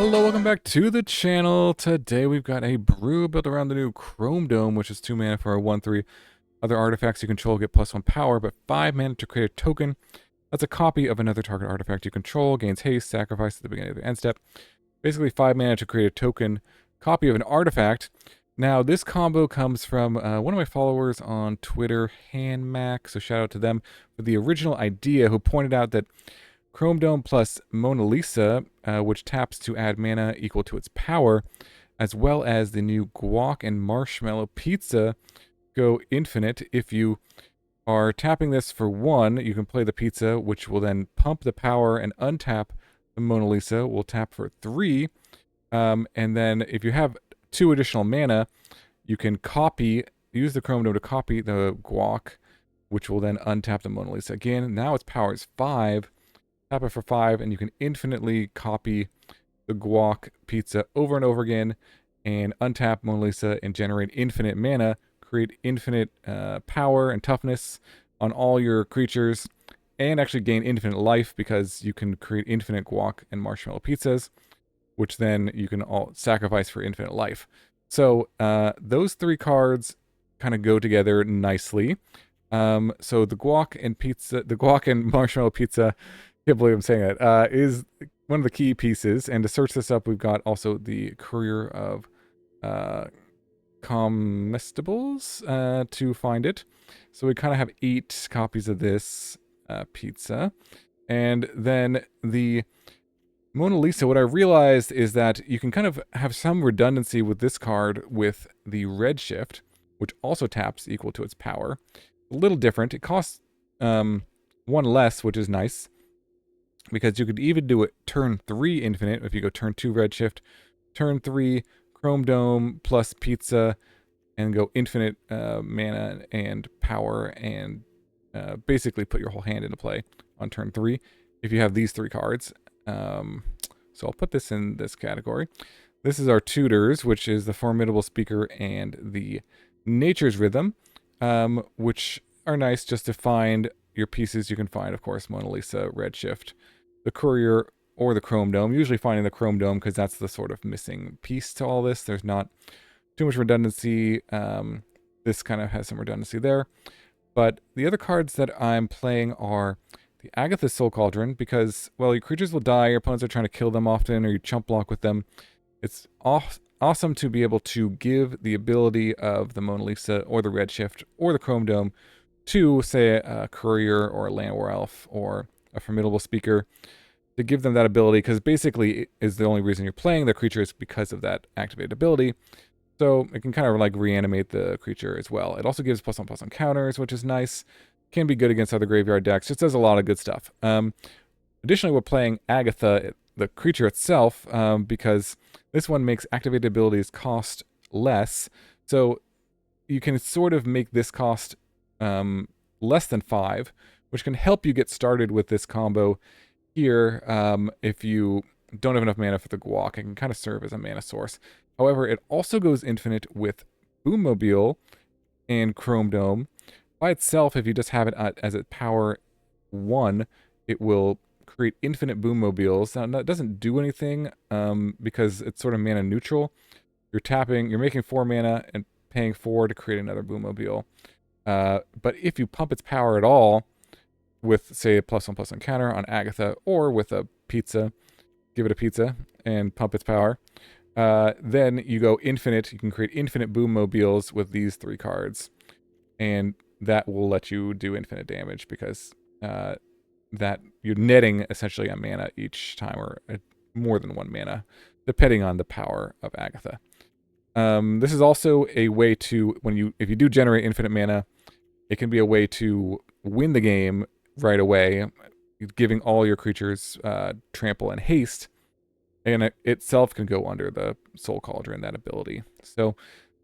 Hello, welcome back to the channel. Today we've got a brew built around the new Chrome Dome, which is 2 mana for a 1/3. Other artifacts you control get +1 power, but 5 mana to create a token. That's a copy of another target artifact you control, gains haste, sacrifice at the beginning of the end step. Basically 5 mana to create a token, copy of an artifact. Now this combo comes from one of my followers on Twitter, HanMac, so shout out to them for the original idea, who pointed out that Chrome Dome plus Mona Lisa, which taps to add mana equal to its power, as well as the new Guac and Marshmallow Pizza go infinite. If you are tapping this for 1, you can play the pizza, which will then pump the power and untap the Mona Lisa. We'll tap for 3. And then if you have 2 additional mana, you can use the Chrome Dome to copy the Guac, which will then untap the Mona Lisa again. Now its power is 5. Tap it for 5, and you can infinitely copy the Guac pizza over and over again, and untap Mona Lisa and generate infinite mana, create infinite power and toughness on all your creatures, and actually gain infinite life because you can create infinite Guac and Marshmallow pizzas, which then you can all sacrifice for infinite life. So those 3 cards kind of go together nicely. So the Guac and Marshmallow pizza, can't believe I'm saying that, is one of the key pieces. And to search this up, we've got also the Courier of Comestibles to find it. So we kind of have 8 copies of this pizza. And then the Mona Lisa, what I realized is that you can kind of have some redundancy with this card with the Redshift, which also taps equal to its power. A little different. It costs 1 less, which is nice, because you could even do it turn 3 infinite if you go turn 2 Redshift, turn 3 Chrome Dome plus pizza, and go infinite mana and power, and basically put your whole hand into play on turn 3 if you have these 3 cards. So I'll put this in this category. This is our tutors, which is the Formidable Speaker and the Nature's Rhythm, which are nice just to find your pieces. You can find, of course, Mona Lisa, Redshift, the Courier, or the Chrome Dome. Usually finding the Chrome Dome because that's the sort of missing piece to all this. There's not too much redundancy. This kind of has some redundancy there. But the other cards that I'm playing are the Agatha Soul Cauldron, because, well, your creatures will die, your opponents are trying to kill them often, or you chump block with them. It's awesome to be able to give the ability of the Mona Lisa, or the Redshift, or the Chrome Dome to, say, a Courier, or a Llanowar Elf, or a Formidable Speaker, to give them that ability, because basically it is the only reason you're playing the creature is because of that activated ability. So it can kind of like reanimate the creature as well. It also gives +1/+1 counters, which is nice. Can be good against other graveyard decks. Just does a lot of good stuff. Additionally, we're playing Agatha, the creature itself, because this one makes activated abilities cost less. So you can sort of make this cost less than 5, which can help you get started with this combo here. If you don't have enough mana for the Guac, it can kind of serve as a mana source. However, it also goes infinite with Boommobile and Chrome Dome. By itself, if you just have it as a power 1, it will create infinite Boommobiles. Now, it doesn't do anything because it's sort of mana neutral. You're making 4 mana and paying 4 to create another Boommobile. But if you pump its power at all with, say, a +1/+1 counter on Agatha, or with a pizza, give it a pizza and pump its power, then you go infinite. You can create infinite Boommobiles with these 3 cards. And that will let you do infinite damage because that you're netting essentially a mana each time, or more than 1 mana, depending on the power of Agatha. This is also a way to, if you do generate infinite mana, it can be a way to win the game right away, giving all your creatures trample and haste, and it itself can go under the Soul Cauldron, that ability. So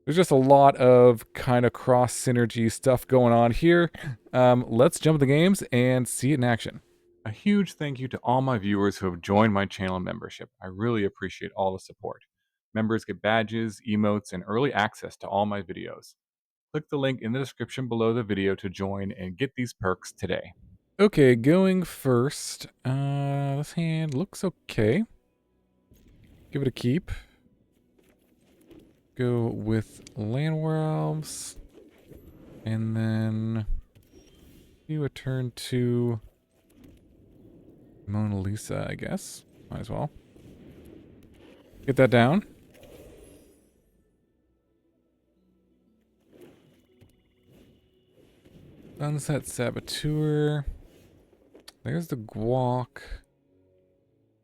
there's just a lot of kind of cross synergy stuff going on here. Let's jump into the games and see it in action. A huge thank you to all my viewers who have joined my channel membership. I really appreciate all the support. Members get badges, emotes, and early access to all my videos. Click the link in the description below the video to join and get these perks today. Okay, going first. This hand looks okay. give it a keep. Go with Llanowar Elves. And then do a turn to Mona Lisa, I guess. Might as well. Get that down. Sunset Saboteur. There's the Guac.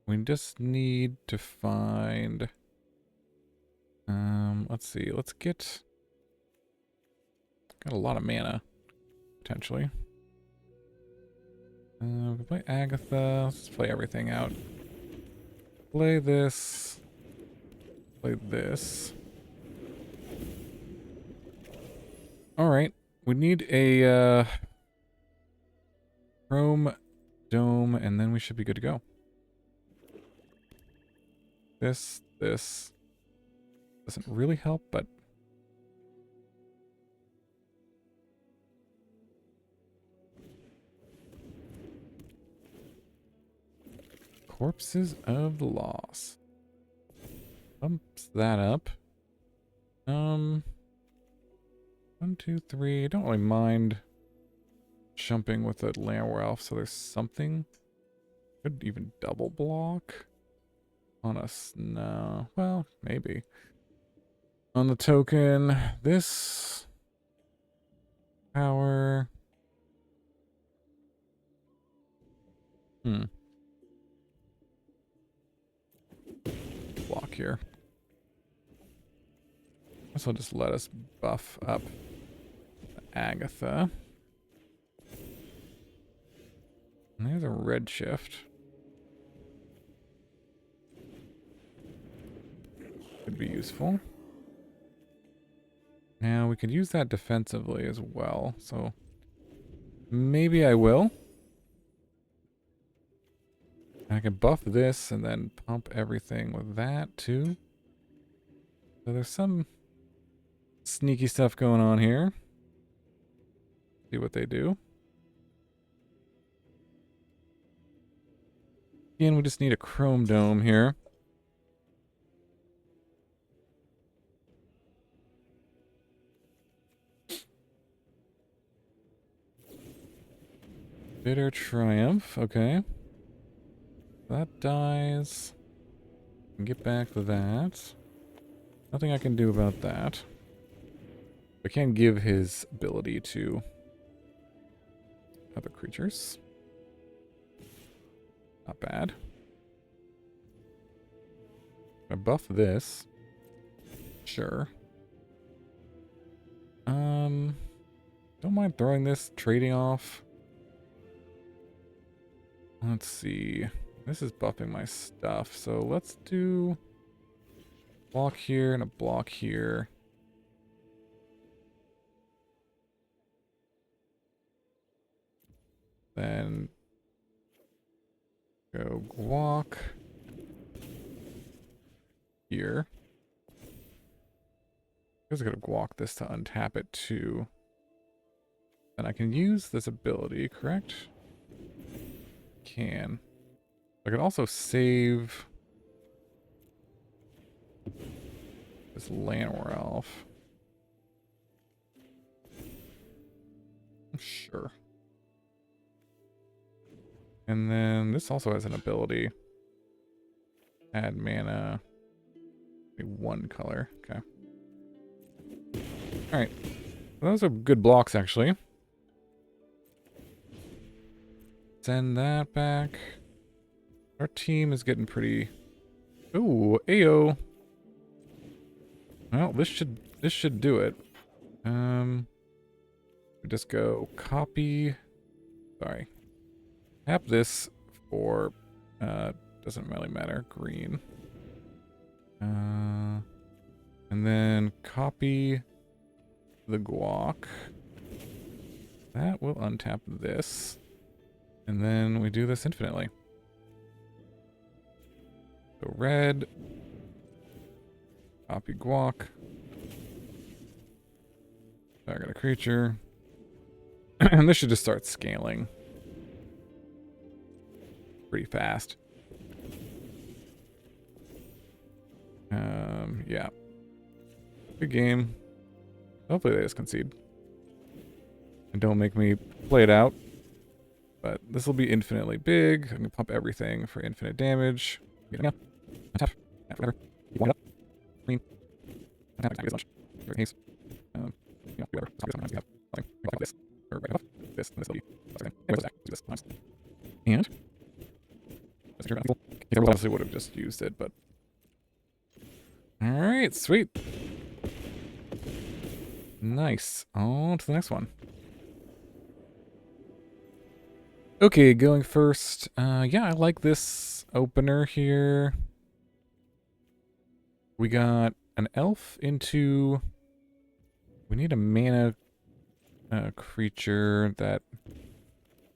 We just need to find... let's see. Let's get... Got a lot of mana, potentially. We play Agatha. Let's play everything out. Play this. Play this. Alright. We need a chrome dome, and then we should be good to go. This doesn't really help, but Corpses of the Lost. Bumps that up. 1, 2, 3. I don't really mind jumping with a Llanowar Elf, so there's something. Could even double block on us. No. Well, maybe. On the token, this power. Block here. This will just let us buff up Agatha. And there's a Redshift. Could be useful. Now we could use that defensively as well, so maybe I will. I can buff this and then pump everything with that too. So there's some sneaky stuff going on here. See what they do. Again, we just need a chrome dome here. Bitter Triumph, okay. That dies. Get back to that. Nothing I can do about that. I can give his ability to other creatures. Not bad. I buff this. Sure. Don't mind throwing this, trading off. Let's see. This is buffing my stuff, so let's do a block here and a block here. Then go Guac here. I'm just gonna Guac this to untap it too. And I can use this ability, correct? Can. I can also save this Llanowar Elf. Sure. And then this also has an ability. Add mana. One color. Okay. Alright. Those are good blocks, actually. Send that back. Our team is getting pretty... Ooh, Ayo. Well, this should do it. We just go copy. Sorry. Tap this for doesn't really matter. Green. And then copy the Guac. That will untap this. And then we do this infinitely. So red. Copy Guac. Target a creature. And this should just start scaling pretty fast. Yeah. Good game. Hopefully they just concede. And don't make me play it out. But this will be infinitely big. I'm going to pump everything for infinite damage. Yeah. Tap. Tap forever. You wind up. Green. Tap. Tap as much. Very haste. You know, whatever. Sometimes we have something like this. Or right above. This. And this will be. Anyway, do this. Nice. And. I obviously would have just used it, but. Alright, sweet. Nice. On to the next one. Okay, going first. Yeah, I like this opener here. We got an elf into... We need a mana creature that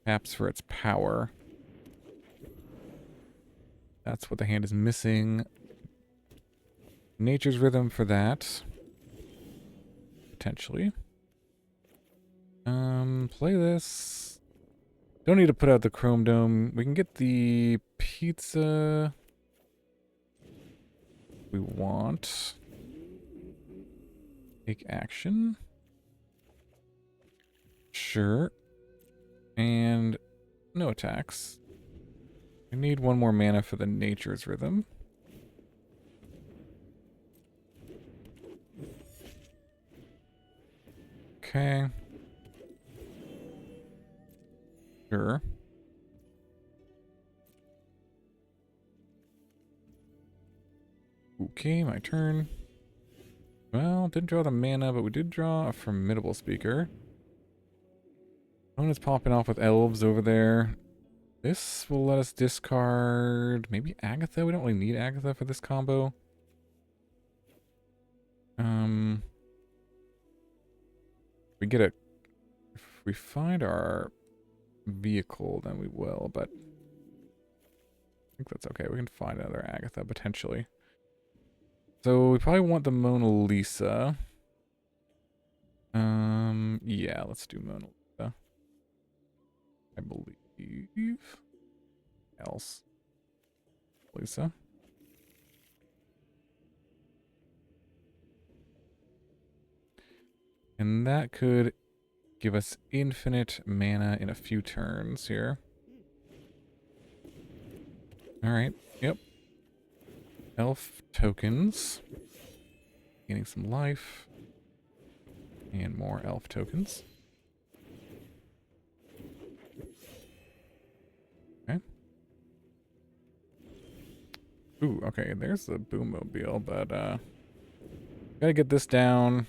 taps for its power. That's what the hand is missing. Nature's Rhythm for that. Potentially. Play this. Don't need to put out the Chrome Dome. We can get the pizza we want. Take action. Sure. And no attacks. We need one more mana for the Nature's Rhythm. Okay. Sure. Okay, my turn. Well, didn't draw the mana, but we did draw a Formidable Speaker. One is popping off with elves over there. This will let us discard maybe Agatha. We don't really need Agatha for this combo. We get a... If we find our vehicle, then we will, but I think that's okay. We can find another Agatha, potentially. So we probably want the Mona Lisa. Yeah, let's do Mona Lisa. I believe. Else. Lisa. And that could give us infinite mana in a few turns here. Alright, yep. Elf tokens. Gaining some life. And more elf tokens. Okay. Ooh, okay, there's the Boommobile, but gotta get this down.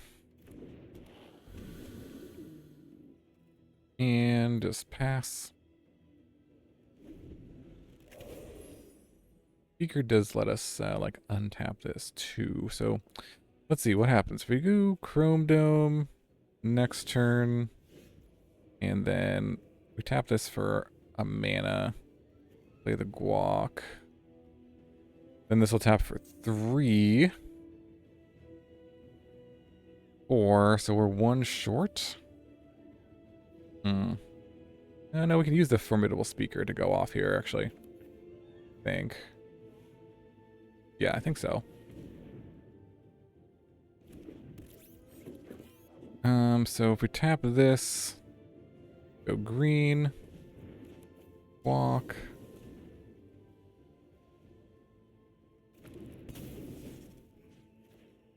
And just pass. Speaker does let us like untap this too. So let's see what happens. We go Chrome Dome next turn, and then we tap this for a mana. Play the Guac. Then this will tap for 3. 4. So we're 1 short. No, we can use the Formidable Speaker to go off here, actually. I think. Yeah, I think so. So if we tap this, go green, walk.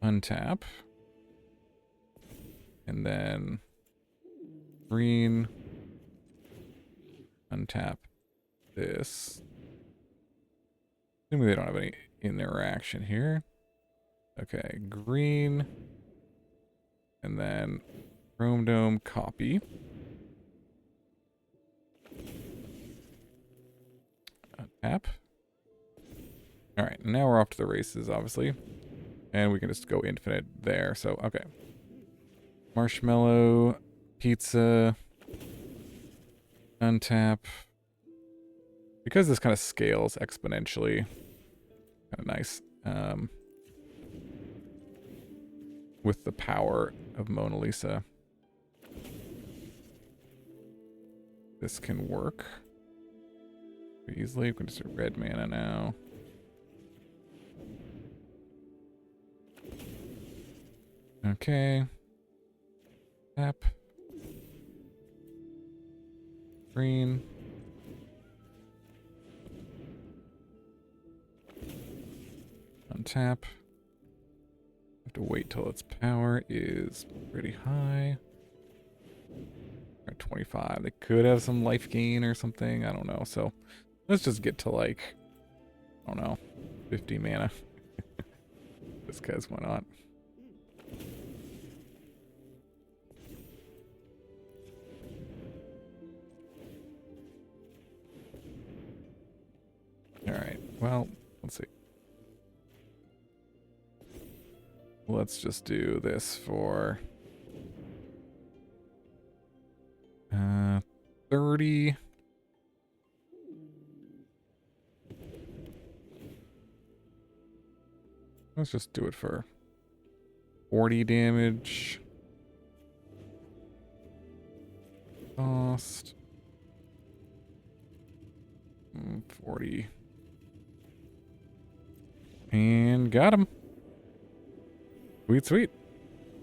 Untap. And then green. Untap this. Assuming they don't have any interaction here. Okay, green. And then Chrome Dome copy. Untap. Alright, now we're off to the races, obviously. And we can just go infinite there, so, okay. Marshmallow, pizza, untap. Because this kind of scales exponentially, kind of nice. With the power of Mona Lisa. This can work easily. We can just do red mana now. Okay. Tap. Green. Untap. Have to wait till its power is pretty high. At 25. They could have some life gain or something. I don't know. So let's just get to like, I don't know, 50 mana. Just because why not? Alright, well, let's see. Let's just do this for 30. Let's just do it for 40 damage. Cost 40. And got him. Sweet, sweet.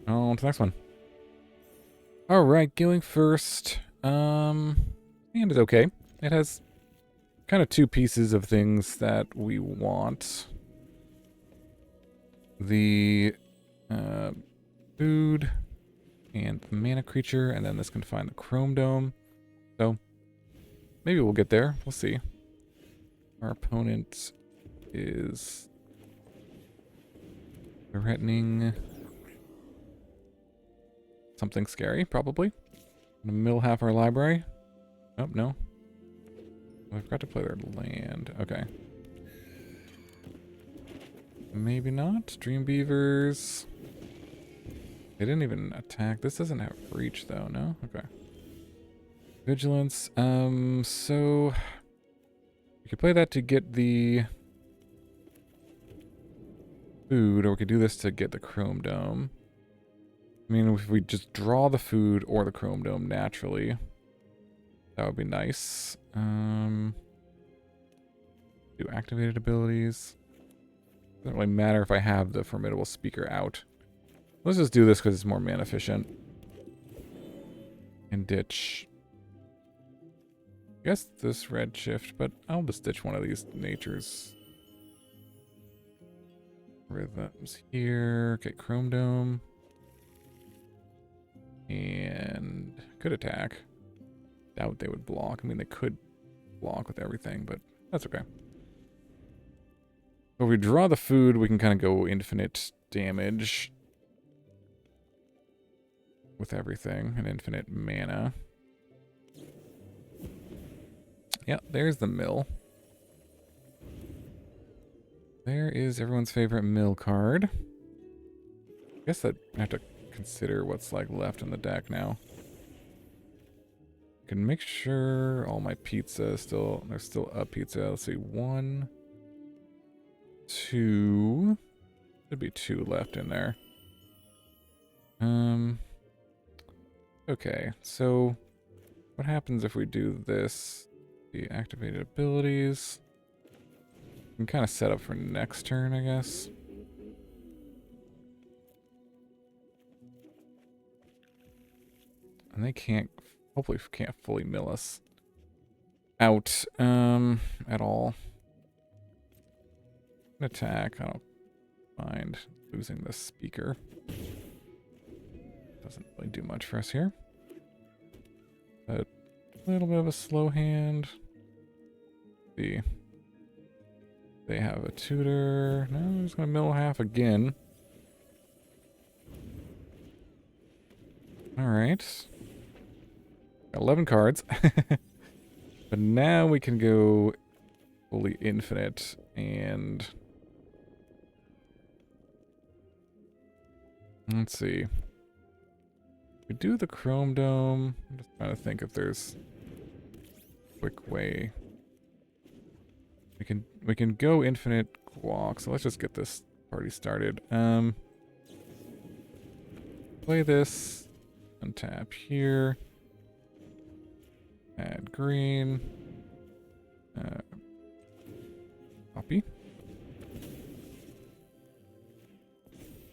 On to the next one. Alright, going first. And is okay. It has kind of two pieces of things that we want. The food and the mana creature, and then this can find the Chrome Dome. So maybe we'll get there. We'll see. Our opponent is threatening something scary, probably. I'm gonna mill half our library. Oh, no. I forgot to play their land. Okay. Maybe not. Dream Beavers. They didn't even attack. This doesn't have reach, though, no? Okay. Vigilance. So we could play that to get the food, or we could do this to get the Chrome Dome. I mean, if we just draw the food or the Chrome Dome naturally, that would be nice. Do activated abilities. Doesn't really matter if I have the Formidable Speaker out. Let's just do this because it's more mana efficient. And ditch. I guess this Redshift, but I'll just ditch one of these Nature's Rhythms here. Okay, Chrome Dome. And could attack. Doubt they would block. I mean, they could block with everything, but that's okay. So if we draw the food, we can kind of go infinite damage with everything, and infinite mana. Yeah, there's the mill. There is everyone's favorite mill card. I guess that I have to consider what's like left in the deck now. I can make sure all my pizza is still, there's still a pizza. Let's see, 1, 2, should be 2 left in there. Okay, so what happens if we do this? The activated abilities. We can kind of set up for next turn, I guess. And they can't, hopefully can't fully mill us out at all. An attack, I don't mind losing the speaker. Doesn't really do much for us here. But a little bit of a slow hand. Let's see. They have a tutor. No, I'm just gonna mill half again. Alright. Got 11 cards. But now we can go fully infinite and let's see. We do the Chrome Dome. I'm just trying to think if there's a quick way. We can go infinite Guac, so let's just get this party started. Play this. Untap here. Add green. Copy.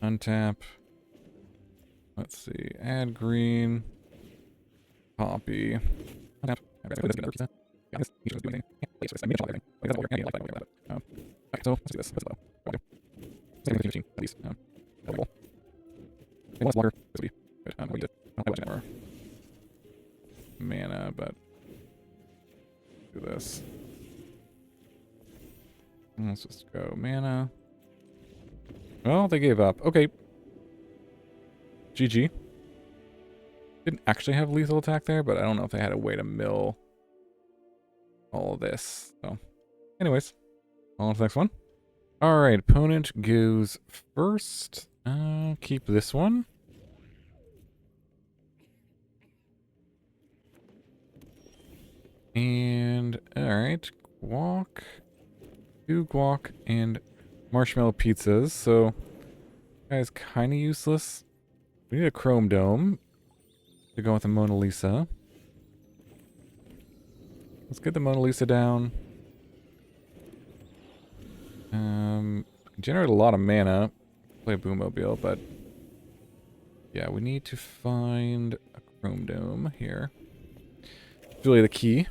Untap. Let's see. Add green. Copy. Okay, so let's do this. Water. Good. We did. I don't have more mana, but do this. Let's just go mana. Well, they gave up. Okay. GG. Didn't actually have lethal attack there, but I don't know if they had a way to mill all of this. So, anyways, on to the next one. All right, opponent goes first. Keep this one. And all right, guac, 2 guac and marshmallow pizzas. So, guy's kind of useless. We need a chrome dome to go with the Mona Lisa. Let's get the Mona Lisa down. Generate a lot of mana. Play a Boommobile, but yeah, we need to find a chrome dome here. It's really the key.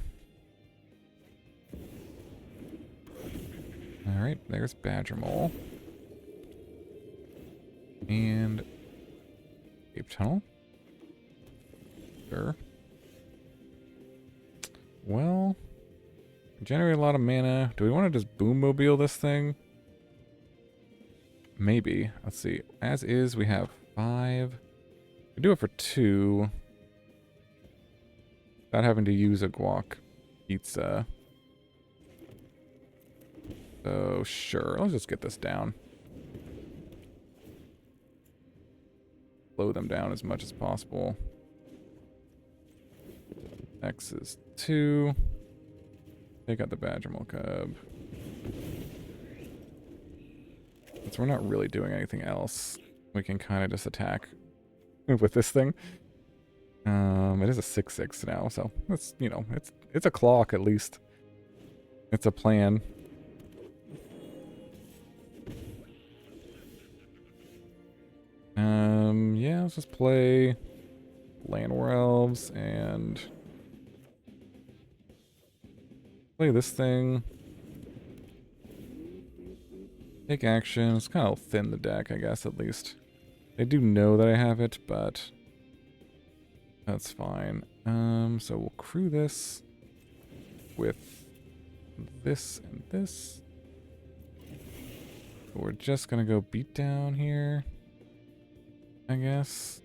All right, there's Badger Mole. And Cave Tunnel. Sure. Well, generate a lot of mana. Do we want to just Boommobile this thing? Maybe. Let's see. As is, we have 5. We do it for 2. Without having to use a guac pizza. So, sure. Let's just get this down. Slow them down as much as possible. X is 2. Take out the Badger Mole Cub. So we're not really doing anything else. We can kind of just attack with this thing. It is a 6/6 now, so it's, you know, it's a clock at least. It's a plan. Yeah, let's just play Llanowar Elves and play this thing. Take action. It's kind of thin the deck, I guess, at least. They do know that I have it, but that's fine. So we'll crew this with this and this. So we're just gonna go beat down here, I guess.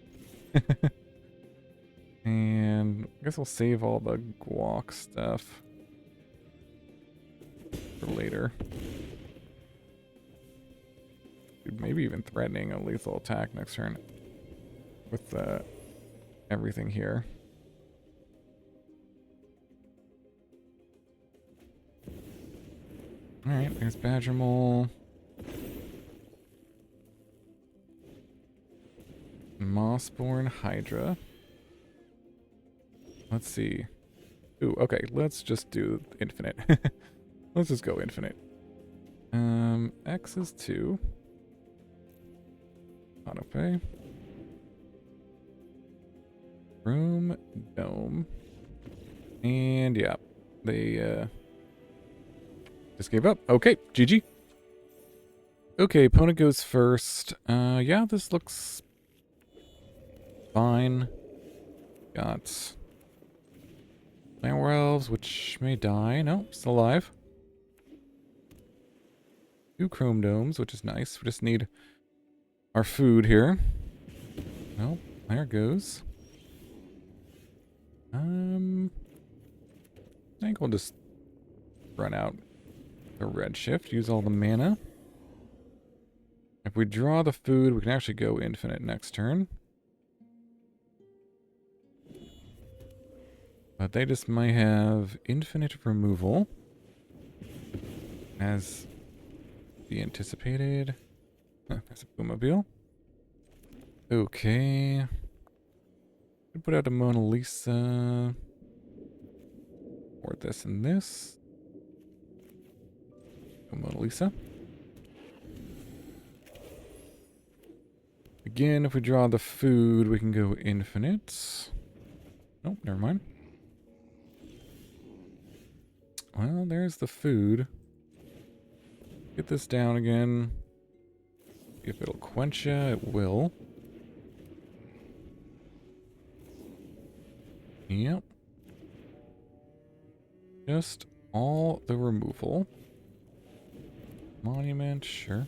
And I guess we'll save all the guac stuff for later. Dude, maybe even threatening a lethal attack next turn with everything here. Alright, there's Badger Mole. Mossborn Hydra. Let's see. Ooh, okay, let's just do infinite. Let's just go infinite. X is 2. Autopay. Room dome. And yeah, they just gave up. Okay, GG. Okay, opponent goes first. Yeah, this looks fine. Got Llanowar Elves, which may die. No, still alive. 2 chrome domes, which is nice. We just need our food here. Well, there it goes. I think we'll just run out the Redshift, use all the mana. If we draw the food, we can actually go infinite next turn. But they just might have infinite removal, as be anticipated. There's a Boommobile. Okay. Put out a Mona Lisa. Or this and this. A Mona Lisa. again, if we draw the food, we can go infinite. Nope, never mind. Well, there's the food. Get this down again. If it'll quench ya, it will. Yep. Just all the removal. Monument, sure.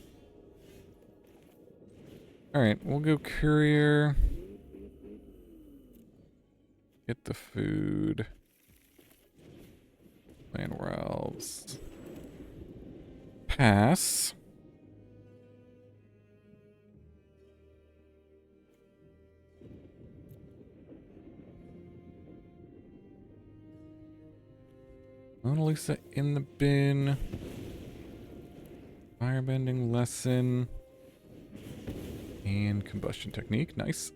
Alright, we'll go courier. Get the food. Llanowar Elves. Pass. Mona Lisa in the bin. Firebending lesson. And combustion technique. Nice.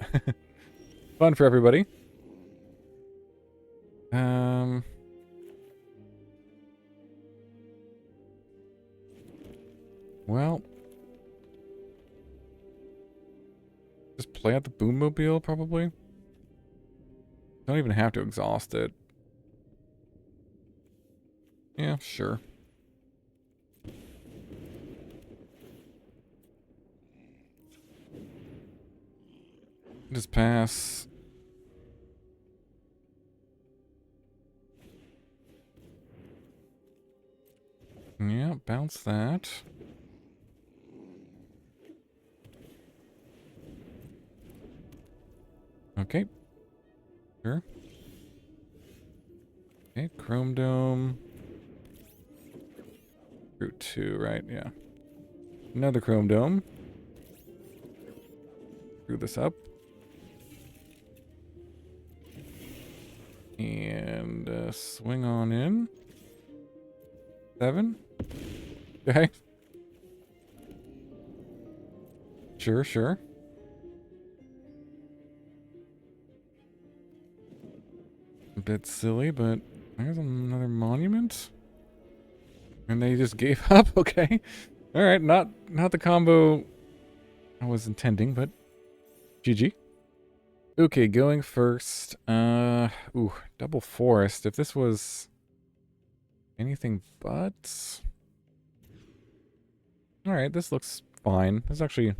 Fun for everybody. Well. Just play out the Boommobile, probably. Don't even have to exhaust it. Yeah, sure. Just pass. Yeah, bounce that. Okay. Sure. Okay, Chrome Dome. Route 2, right? Yeah. Another Chrome Dome. Screw this up. And swing on in. 7. Okay. Sure, sure. A bit silly, but there's another monument. And they just gave up? Okay. Alright, not the combo I was intending, but GG. Okay, going first. Ooh, double forest. If this was anything but... Alright, this looks fine. This is actually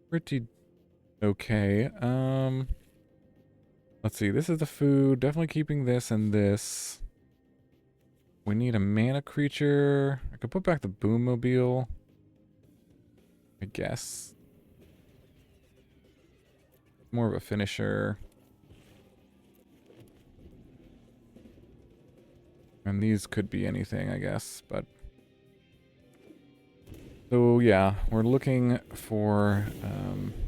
pretty okay. Let's see. This is the food. Definitely keeping this and this. We need a mana creature. I could put back the Boommobile, I guess. More of a finisher. And these could be anything, I guess, but... So, yeah, we're looking for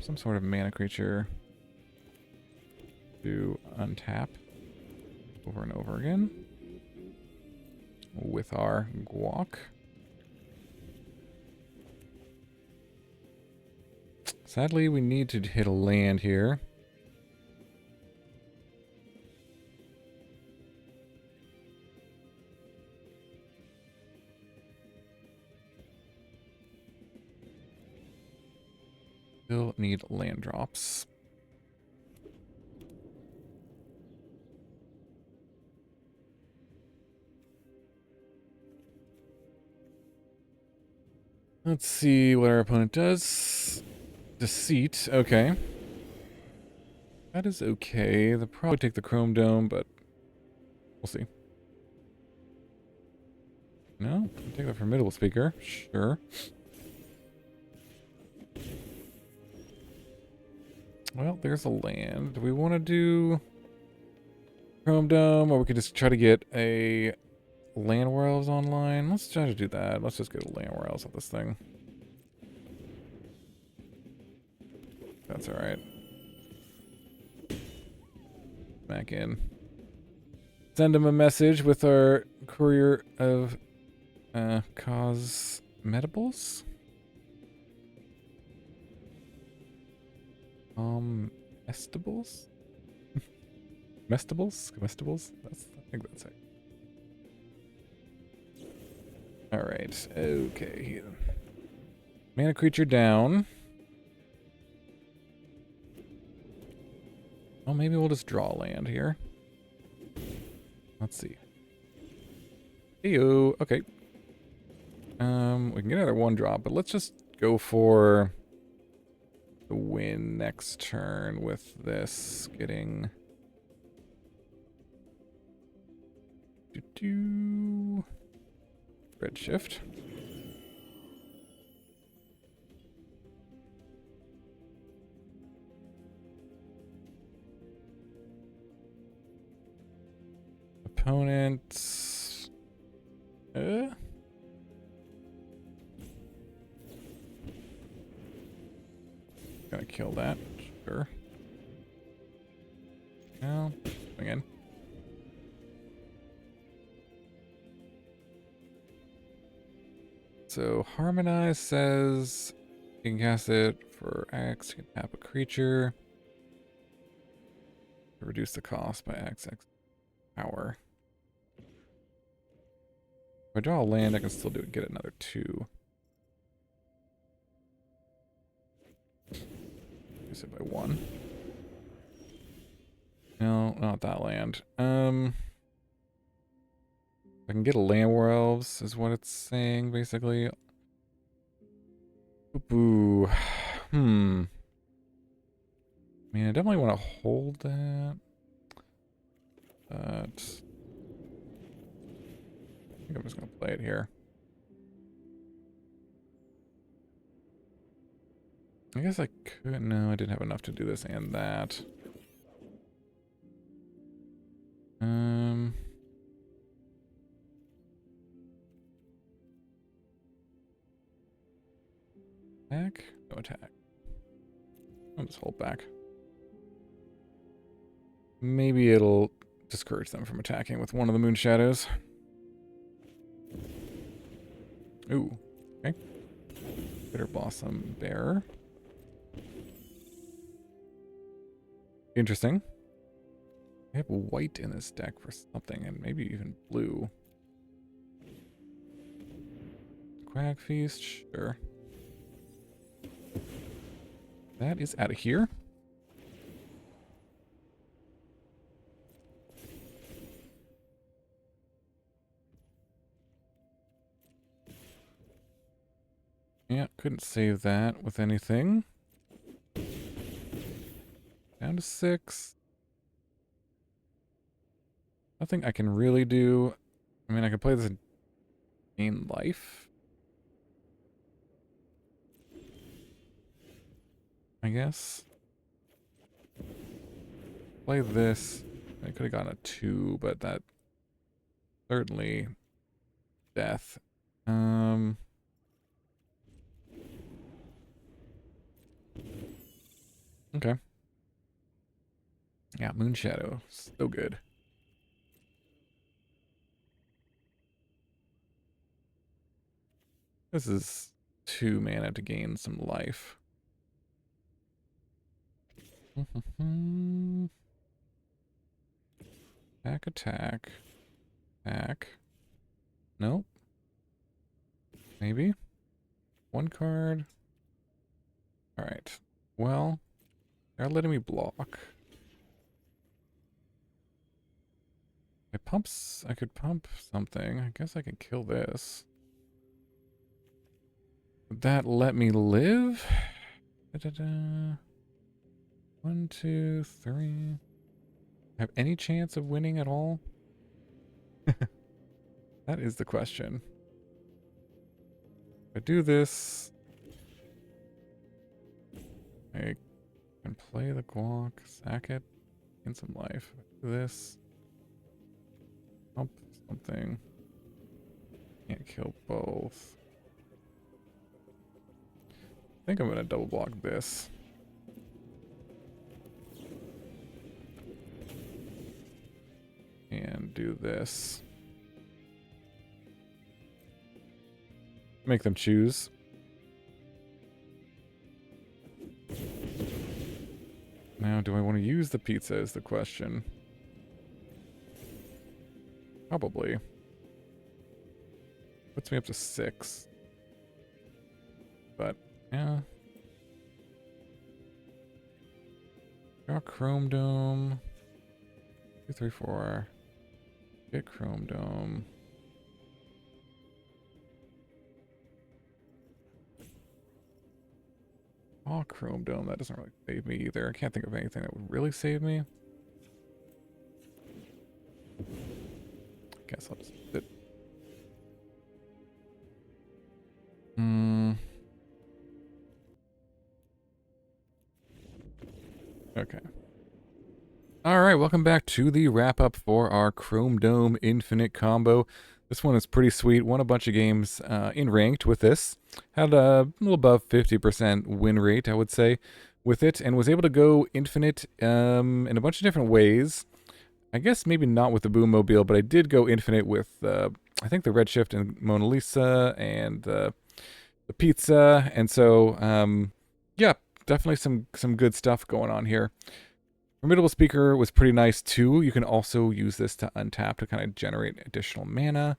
some sort of mana creature to untap over and over again with our Guac. Sadly, we need to hit a land here. Still need land drops. Let's see what our opponent does. Deceit, okay. That is okay. They'll probably take the Chrome Dome, but we'll see. No? I'll take the Formidable Speaker. Sure. Well, there's a land. Do we want to do Chrome Dome, or we could just try to get a Llanowar Elves online? Let's try to do that. Let's just get Llanowar Elves on this thing. That's alright. Back in. Send him a message with our Courier of Comestibles? Comestibles? Comestibles? I think that's it. Alright, okay. Mana creature down. Well, maybe we'll just draw land here. Let's see. Heyo, okay. We can get another 1-drop, but let's just go for the win next turn with this getting Redshift. Opponents. Gonna kill that, sure. No, again. So Harmonize says you can cast it for X, you can tap a creature. To reduce the cost by XX power. If I draw a land, I can still get another 2. Reduce it by 1. No, not that land. I can get a Llanowar Elves, is what it's saying, basically. Boo. I mean, I definitely want to hold that. But I think I'm just going to play it here. I guess I could. No, I didn't have enough to do this and that. Attack? No attack. I'll just hold back. Maybe it'll discourage them from attacking with one of the moon shadows. Ooh. Okay. Bitter Blossom Bearer. Interesting. I have white in this deck for something, and maybe even blue. Guac Feast, sure. That is out of here. Yeah, couldn't save that with anything. Down to 6. Nothing I can really do. I mean, I can play this and gain life, I guess. Play this. I could have gotten a 2, but that certainly death. Okay. Yeah, Moon Shadow. So good. This is 2 mana to gain some life. Attack, attack. Attack. Nope. Maybe. 1 card. Alright. Well, they're letting me block. I could pump something. I guess I can kill this. Would that let me live? Da-da-da. 1, 2, 3. Have any chance of winning at all? That is the question. If I do this, I can play the Guac, sack it, gain some life. If I do this, pump something. Can't kill both. I think I'm gonna double block this. And do this. Make them choose. Now, do I want to use the pizza is the question. Probably. Puts me up to 6. But, yeah. Got Chrome Dome. 2, 3, 4. Get Chrome Dome. Oh, Chrome Dome. That doesn't really save me either. I can't think of anything that would really save me. Guess I'll just sit. Okay. Alright, welcome back to the wrap-up for our Chrome Dome Infinite combo. This one is pretty sweet. Won a bunch of games in ranked with this. Had a little above 50% win rate, I would say, with it. And was able to go infinite in a bunch of different ways. I guess maybe not with the Boommobile, but I did go infinite with, I think, the Redshift and Mona Lisa and the pizza. And so, yeah, definitely some good stuff going on here. Formidable Speaker was pretty nice too. You can also use this to untap to kind of generate additional mana.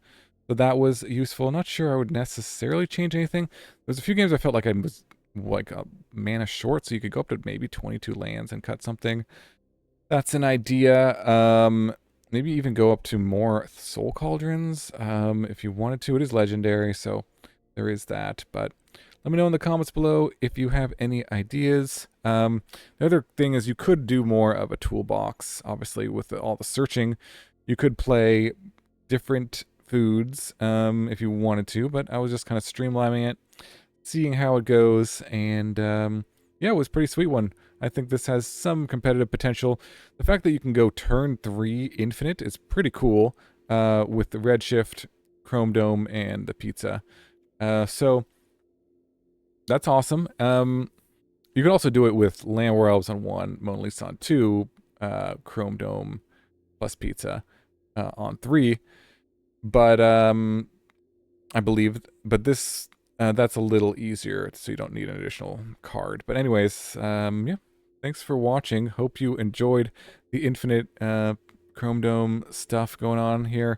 So that was useful. Not sure I would necessarily change anything. There's a few games I felt like I was like a mana short, so you could go up to maybe 22 lands and cut something. That's an idea. Maybe even go up to more Soul Cauldrons if you wanted to. It is legendary, so there is that. But let me know in the comments below if you have any ideas. The other thing is you could do more of a toolbox. Obviously, with all the searching, you could play different foods if you wanted to, but I was just kind of streamlining it, seeing how it goes, and yeah, it was a pretty sweet one. I think this has some competitive potential. The fact that you can go turn 3 infinite is pretty cool with the Redshift, Chrome Dome, and the pizza. So that's awesome. You can also do it with Llanowar Elves on 1, Mona Lisa on 2, Chrome Dome plus pizza on 3. But I believe, but this that's a little easier, so you don't need an additional card. But anyways, yeah, thanks for watching. Hope you enjoyed the infinite Chrome Dome stuff going on here.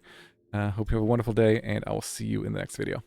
Hope you have a wonderful day, and I will see you in the next video.